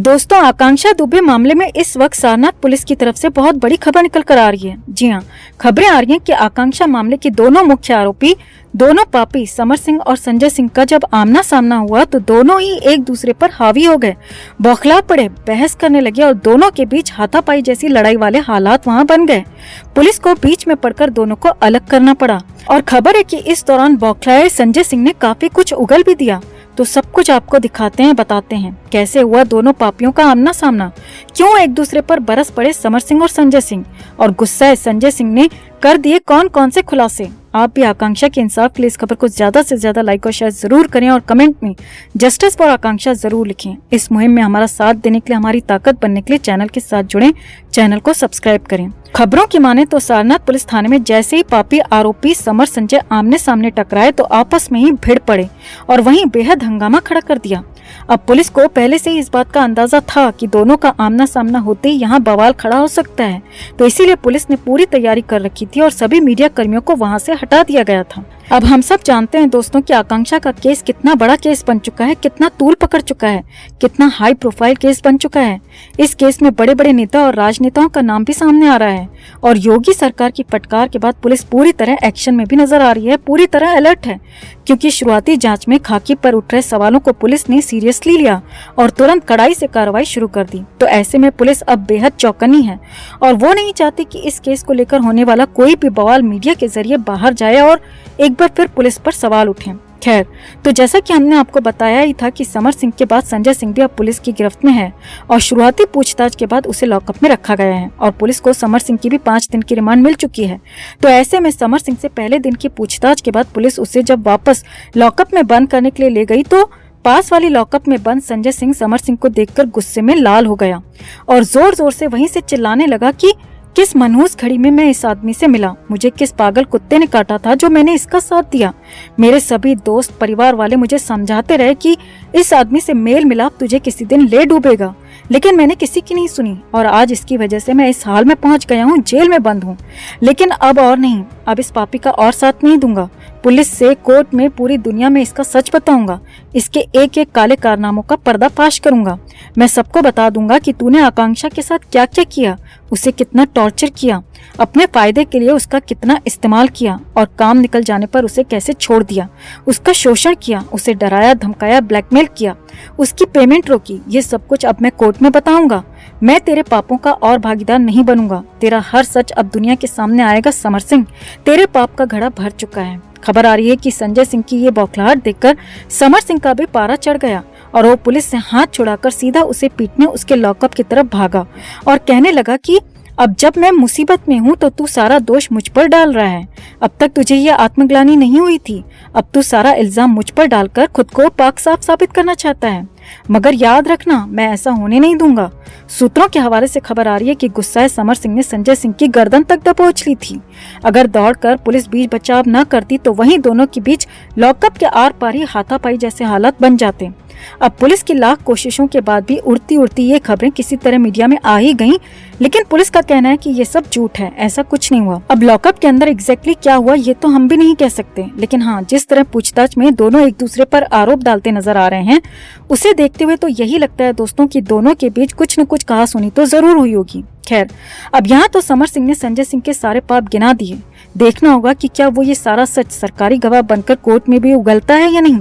दोस्तों, आकांक्षा दुबे मामले में इस वक्त सारनाथ पुलिस की तरफ से बहुत बड़ी खबर निकल कर आ रही है। जी हाँ, खबरें आ रही हैं कि आकांक्षा मामले के दोनों मुख्य आरोपी, दोनों पापी समर सिंह और संजय सिंह का जब आमना सामना हुआ तो दोनों ही एक दूसरे पर हावी हो गए, बौखला पड़े, बहस करने लगे और दोनों के बीच हाथापाई जैसी लड़ाई वाले हालात वहां बन गए। पुलिस को बीच में पड़कर दोनों को अलग करना पड़ा और खबर है कि इस दौरान बौखलाए संजय सिंह ने काफी कुछ उगल भी दिया। तो सब कुछ आपको दिखाते हैं, बताते हैं कैसे हुआ दोनों पापियों का आमना सामना, क्यों एक दूसरे पर बरस पड़े समर सिंह और संजय सिंह, और गुस्साए संजय सिंह ने कर दिए कौन कौन से खुलासे। आप भी आकांक्षा के इंसाफ के लिए इस खबर को ज्यादा से ज्यादा लाइक और शेयर जरूर करें और कमेंट में जस्टिस फॉर आकांक्षा जरूर लिखें। इस मुहिम में हमारा साथ देने के लिए, हमारी ताकत बनने के लिए चैनल के साथ जुड़ें, चैनल को सब्सक्राइब करें। खबरों की माने तो सारनाथ पुलिस थाने में जैसे ही पापी आरोपी समर संजय आमने सामने टकराए तो आपस में ही भिड़ पड़े और वहीं बेहद हंगामा खड़ा कर दिया। अब पुलिस को पहले से ही इस बात का अंदाजा था कि दोनों का आमना सामना होते ही यहाँ बवाल खड़ा हो सकता है, तो इसीलिए पुलिस ने पूरी तैयारी कर रखी थी और सभी मीडिया कर्मियों को वहाँ से हटा दिया गया था। अब हम सब जानते हैं दोस्तों कि आकांक्षा का केस कितना बड़ा केस बन चुका है, कितना तूल पकड़ चुका है, कितना हाई प्रोफाइल केस बन चुका है। इस केस में बड़े बड़े नेता और राजनेताओं का नाम भी सामने आ रहा है और योगी सरकार की फटकार के बाद पुलिस पूरी तरह एक्शन में भी नजर आ रही है, पूरी तरह अलर्ट है, क्योंकि शुरुआती जांच में खाकी पर उठ रहे सवालों को पुलिस ने सीरियसली लिया और तुरंत कड़ाई से कार्रवाई शुरू कर दी। तो ऐसे में पुलिस अब बेहद चौकन्नी है और वो नहीं चाहती कि इस केस को लेकर होने वाला कोई भी बवाल मीडिया के जरिए बाहर जाए और एक बार फिर पुलिस पर सवाल उठे। खैर, तो जैसा कि हमने आपको बताया ही था कि समर सिंह के बाद संजय सिंह भी अब पुलिस की गिरफ्त में है और शुरुआती पूछताछ के बाद उसे लॉकअप में रखा गया है और पुलिस को समर सिंह की भी 5 दिन की रिमांड मिल चुकी है। तो ऐसे में समर सिंह से पहले दिन की पूछताछ के बाद पुलिस उसे जब वापस लॉकअप में बंद करने के लिए ले गई तो पास वाली लॉकअप में बंद संजय सिंह समर सिंह को देखकर गुस्से में लाल हो गया और जोर जोर से वहीं से चिल्लाने लगा कि किस मनहूस घड़ी में मैं इस आदमी से मिला, मुझे किस पागल कुत्ते ने काटा था जो मैंने इसका साथ दिया। मेरे सभी दोस्त परिवार वाले मुझे समझाते रहे कि इस आदमी से मेल मिलाप तुझे किसी दिन ले डूबेगा, लेकिन मैंने किसी की नहीं सुनी और आज इसकी वजह से मैं इस हाल में पहुंच गया हूं, जेल में बंद हूं। लेकिन अब और नहीं, अब इस पापी का और साथ नहीं दूंगा। पुलिस से, कोर्ट में, पूरी दुनिया में इसका सच बताऊंगा, इसके एक एक काले कारनामों का पर्दाफाश करूंगा। मैं सबको बता दूंगा कि तूने आकांक्षा के साथ क्या क्या किया, उसे कितना टॉर्चर किया, अपने फायदे के लिए उसका कितना इस्तेमाल किया और काम निकल जाने पर उसे कैसे छोड़ दिया, उसका शोषण किया, उसे डराया, धमकाया, ब्लैकमेल किया, उसकी पेमेंट रोकी। ये सब कुछ अब मैं कोर्ट में बताऊंगा। मैं तेरे पापों का और भागीदार नहीं बनूंगा। तेरा हर सच अब दुनिया के सामने आएगा समर सिंह। तेरे पाप का घड़ा भर चुका है। खबर आ रही है कि संजय सिंह की ये बौखलाहट देखकर समर सिंह का भी पारा चढ़ गया और वो पुलिस से हाथ छुड़ाकर सीधा उसे पीटने उसके लॉकअप की तरफ भागा और कहने लगा कि अब जब मैं मुसीबत में हूँ तो तू सारा दोष मुझ पर डाल रहा है। अब तक तुझे ये आत्मग्लानि नहीं हुई थी, अब तू सारा इल्जाम मुझ पर डालकर खुद को पाक साफ साबित करना चाहता है, मगर याद रखना मैं ऐसा होने नहीं दूंगा। सूत्रों के हवाले से खबर आ रही है कि गुस्साए समर सिंह ने संजय सिंह की गर्दन तक दबोच ली थी। अगर दौड़कर पुलिस बीच बचाव न करती तो वहीं दोनों के बीच लॉकअप के आर पार ही हाथापाई जैसे हालात बन जाते। अब पुलिस की लाख कोशिशों के बाद भी उड़ती उड़ती ये खबरें किसी तरह मीडिया में आ ही गईं, लेकिन पुलिस का कहना है कि ये सब झूठ है, ऐसा कुछ नहीं हुआ। अब लॉकअप के अंदर एग्जैक्टली क्या हुआ ये तो हम भी नहीं कह सकते, लेकिन हाँ, जिस तरह पूछताछ में दोनों एक दूसरे पर आरोप डालते नजर आ रहे हैं, उसे देखते हुए तो यही लगता है दोस्तों कि दोनों के बीच कुछ न कुछ कहासुनी तो जरूर हुई होगी। खैर, अब यहाँ तो समर सिंह ने संजय सिंह के सारे पाप गिना दिए। देखना होगा कि क्या वो ये सारा सच सरकारी गवाह बनकर कोर्ट में भी उगलता है या नहीं।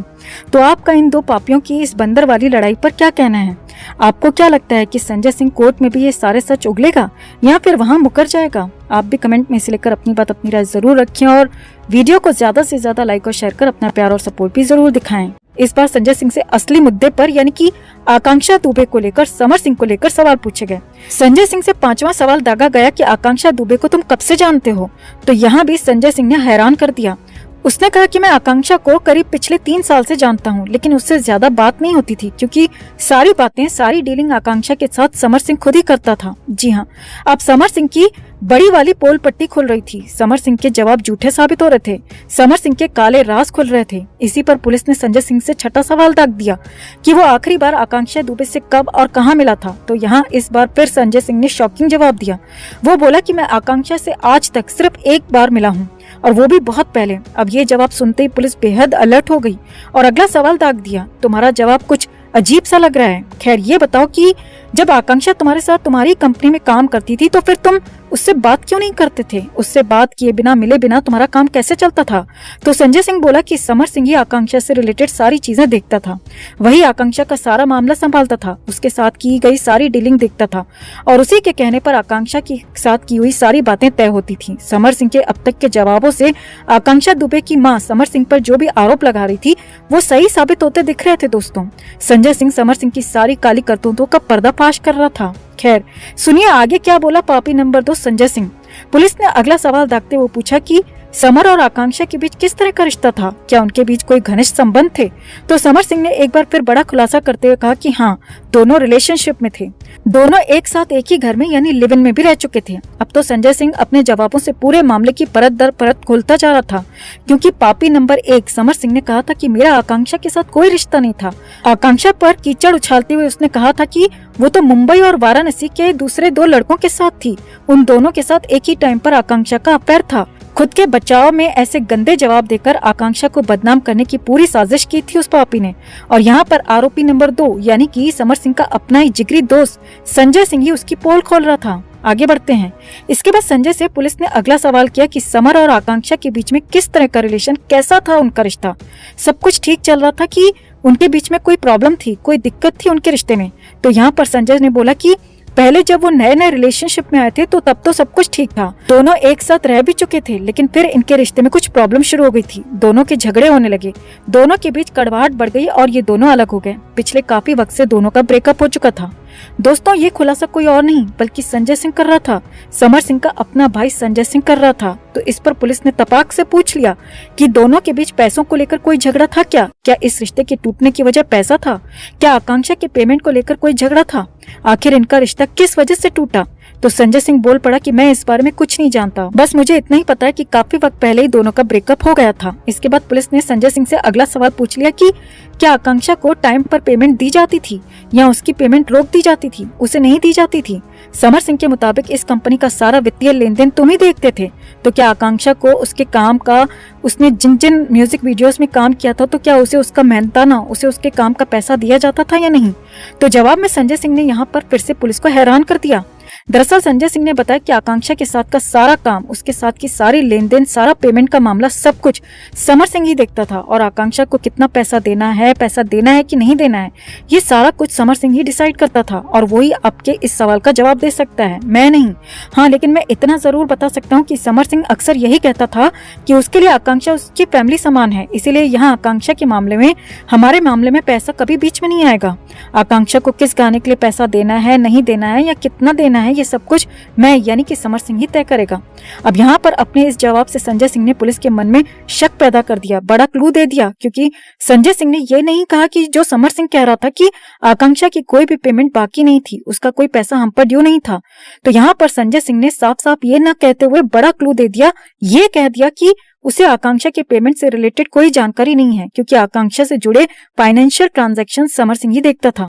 तो आपका इन दो पापियों की इस बंदर वाली लड़ाई पर क्या कहना है? आपको क्या लगता है कि संजय सिंह कोर्ट में भी ये सारे सच उगलेगा या फिर वहां मुकर जाएगा? आप भी कमेंट में इसे लेकर अपनी बात, अपनी राय जरूर रखें और वीडियो को ज्यादा से ज्यादा लाइक और शेयर कर अपना प्यार और सपोर्ट भी जरूर दिखाएं। इस बार संजय सिंह से असली मुद्दे पर यानी कि आकांक्षा दुबे को लेकर समर सिंह को लेकर सवाल पूछे गए। संजय सिंह से 5वां सवाल दागा गया कि आकांक्षा दुबे को तुम कब से जानते हो? तो यहाँ भी संजय सिंह ने हैरान कर दिया। उसने कहा कि मैं आकांक्षा को करीब पिछले 3 साल से जानता हूँ, लेकिन उससे ज्यादा बात नहीं होती थी क्योंकि सारी बातें, सारी डीलिंग आकांक्षा के साथ समर सिंह खुद ही करता था। जी हाँ, अब समर सिंह की बड़ी वाली पोल पट्टी खुल रही थी। समर सिंह के जवाब झूठे साबित हो रहे थे, समर सिंह के काले राज खुल रहे थे। इसी पर पुलिस ने संजय सिंह से 6ठा सवाल दाग दिया कि वो आखिरी बार आकांक्षा दुबे से कब और कहां मिला था। तो यहाँ इस बार फिर संजय सिंह ने शॉकिंग जवाब दिया। वो बोला कि मैं आकांक्षा से आज तक सिर्फ एक बार मिला हूँ और वो भी बहुत पहले। अब ये जवाब सुनते ही पुलिस बेहद अलर्ट हो गई और अगला सवाल दाग दिया, तुम्हारा जवाब कुछ अजीब सा लग रहा है। खैर ये बताओ कि जब आकांक्षा तुम्हारे साथ तुम्हारी कंपनी में काम करती थी तो फिर तुम उससे बात क्यों नहीं करते थे? उससे बात किए बिना मिले बिना तुम्हारा काम कैसे चलता था? तो संजय सिंह बोला कि समर सिंह ही आकांक्षा से रिलेटेड सारी चीजें देखता था, वही आकांक्षा का सारा मामला संभालता था, उसके साथ की गई सारी डीलिंग देखता था और उसी के कहने पर आकांक्षा के साथ की हुई सारी बातें तय होती थी। समर सिंह के अब तक के जवाबों से आकांक्षा दुबे की माँ समर सिंह पर जो भी आरोप लगा रही थी वो सही साबित होते दिख रहे थे। दोस्तों, संजय सिंह समर सिंह की सारी काली करतूतों का पर्दाफाश कर रहा था। खैर सुनिए आगे क्या बोला पापी नंबर 2 संजय सिंह। पुलिस ने अगला सवाल दागते हुए पूछा कि समर और आकांक्षा के बीच किस तरह का रिश्ता था? क्या उनके बीच कोई घनिष्ठ संबंध थे? तो समर सिंह ने एक बार फिर बड़ा खुलासा करते हुए कहा कि हाँ, दोनों रिलेशनशिप में थे, दोनों एक साथ एक ही घर में यानी लिव इन में भी रह चुके थे। अब तो संजय सिंह अपने जवाबों से पूरे मामले की परत दर परत खोलता जा रहा था, क्योंकि पापी नंबर 1 समर सिंह ने कहा था कि मेरा आकांक्षा के साथ कोई रिश्ता नहीं था। आकांक्षा पर कीचड़ उछालते हुए उसने कहा था कि वो तो मुंबई और वाराणसी के दूसरे 2 लड़कों के साथ थी, उन दोनों के साथ एक ही टाइम पर आकांक्षा का अफेयर था। खुद के बचाव में ऐसे गंदे जवाब देकर आकांक्षा को बदनाम करने की पूरी साजिश की थी उस पापी ने। और यहाँ पर आरोपी नंबर 2 यानी कि समर सिंह का अपना ही जिगरी दोस्त संजय सिंह ही उसकी पोल खोल रहा था। आगे बढ़ते हैं। इसके बाद संजय से पुलिस ने अगला सवाल किया कि समर और आकांक्षा के बीच में किस तरह का रिलेशन, कैसा था उनका रिश्ता? सब कुछ ठीक चल रहा था कि उनके बीच में कोई प्रॉब्लम थी, कोई दिक्कत थी उनके रिश्ते में? तो यहाँ पर संजय ने बोला कि पहले जब वो नए नए रिलेशनशिप में आए थे तो तब तो सब कुछ ठीक था, दोनों एक साथ रह भी चुके थे, लेकिन फिर इनके रिश्ते में कुछ प्रॉब्लम शुरू हो गई थी, दोनों के झगड़े होने लगे, दोनों के बीच कड़वाहट बढ़ गई और ये दोनों अलग हो गए। पिछले काफी वक्त से दोनों का ब्रेकअप हो चुका था। दोस्तों, ये खुलासा कोई और नहीं बल्कि संजय सिंह कर रहा था, समर सिंह का अपना भाई संजय सिंह कर रहा था। तो इस पर पुलिस ने तपाक से पूछ लिया कि दोनों के बीच पैसों को लेकर कोई झगड़ा था क्या? क्या इस रिश्ते के टूटने की वजह पैसा था? क्या आकांक्षा के पेमेंट को लेकर कोई झगड़ा था? आखिर इनका रिश्ता किस वजह से टूटा? तो संजय सिंह बोल पड़ा कि मैं इस बारे में कुछ नहीं जानता, बस मुझे इतना ही पता है कि काफी वक्त पहले ही दोनों का ब्रेकअप हो गया था। इसके बाद पुलिस ने संजय सिंह से अगला सवाल पूछ लिया कि क्या आकांक्षा को टाइम पर पेमेंट दी जाती थी या उसकी पेमेंट रोक दी जाती थी, उसे नहीं दी जाती थी? समर सिंह के मुताबिक इस कंपनी का सारा वित्तीय लेन देन तुम ही देखते थे, तो क्या आकांक्षा को उसके काम का, उसने जिन जिन म्यूजिक वीडियोस में काम किया था, तो क्या उसे उसका मेहनताना, उसे उसके काम का पैसा दिया जाता था या नहीं? तो जवाब में संजय सिंह ने यहाँ पर फिर से पुलिस को हैरान कर दिया। दरअसल संजय सिंह ने बताया कि आकांक्षा के साथ का सारा काम, उसके साथ की सारी लेन देन, सारा पेमेंट का मामला, सब कुछ समर सिंह ही देखता था और आकांक्षा को कितना पैसा देना है कि नहीं देना है, ये सारा कुछ समर सिंह ही डिसाइड करता था और वही आपके इस सवाल का जवाब दे सकता है, मैं नहीं। हाँ, लेकिन मैं इतना जरूर बता सकता हूँ कि समर सिंह अक्सर यही कहता था कि उसके लिए आकांक्षा उसकी फैमिली समान है, इसीलिए यहाँ आकांक्षा के मामले में, हमारे मामले में पैसा कभी बीच में नहीं आएगा। आकांक्षा को किस गाने के लिए पैसा देना है, नहीं देना है या कितना देना है, ये सब कुछ मैं यानी कि समर सिंह ही तय करेगा। अब यहाँ पर अपने इस जवाब से संजय सिंह ने पुलिस के मन में शक पैदा कर दिया, बड़ा क्लू दे दिया, क्योंकि संजय सिंह ने ये नहीं कहा कि जो समर सिंह कह रहा था कि आकांक्षा की कोई भी पेमेंट बाकी नहीं थी, उसका कोई पैसा हम पर ड्यू नहीं था। तो यहाँ पर संजय सिंह ने साफ साफ ये न कहते हुए बड़ा क्लू दे दिया, ये कह दिया कि उसे आकांक्षा के पेमेंट से रिलेटेड कोई जानकारी नहीं है, क्योंकि आकांक्षा से जुड़े फाइनेंशियल ट्रांजैक्शन समर सिंह ही देखता था।